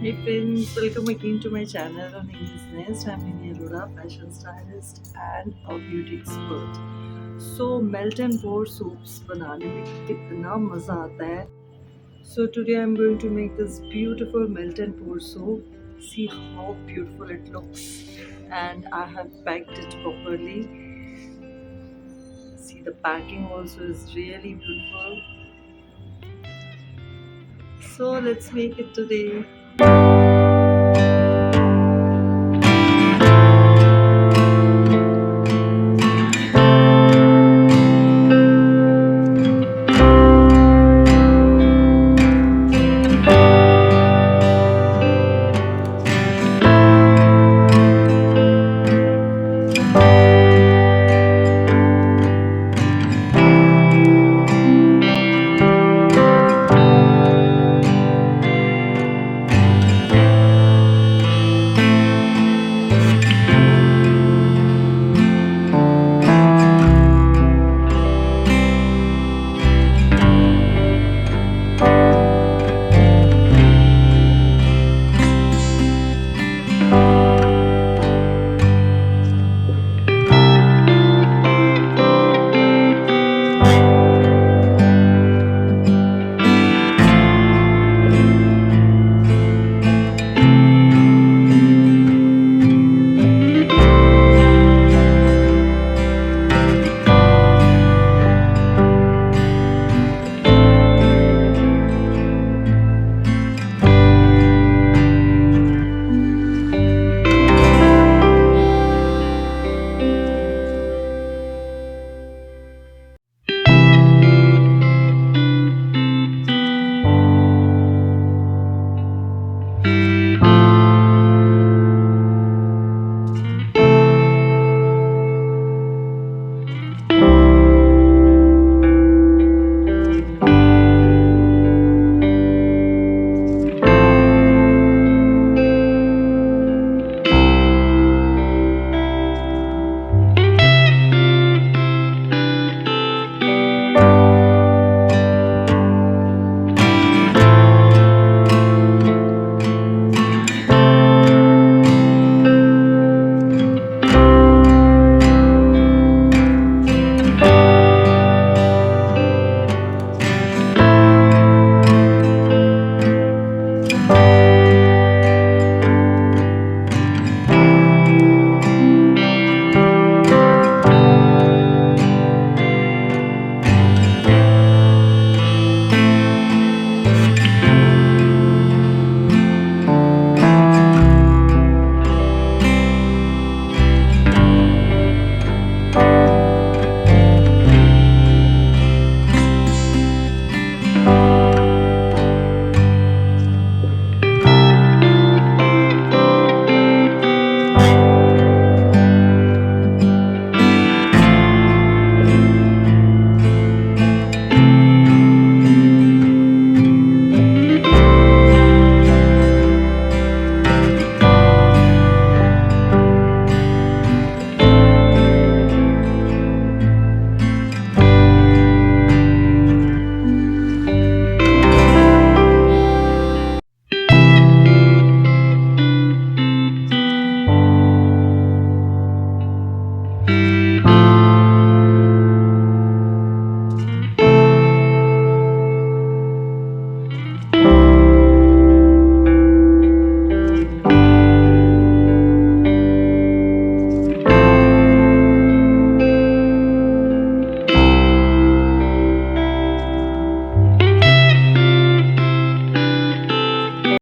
Hey friends, welcome again to my channel on English Nest. I'm Nini Arora, fashion stylist and a beauty expert. So melt and pour soups बनाने में कितना मज़ा आता है. So today I'm going to make this beautiful melt and pour soup. See how beautiful it looks, and I have packed it properly. See, the packing also is really beautiful. So let's make it today.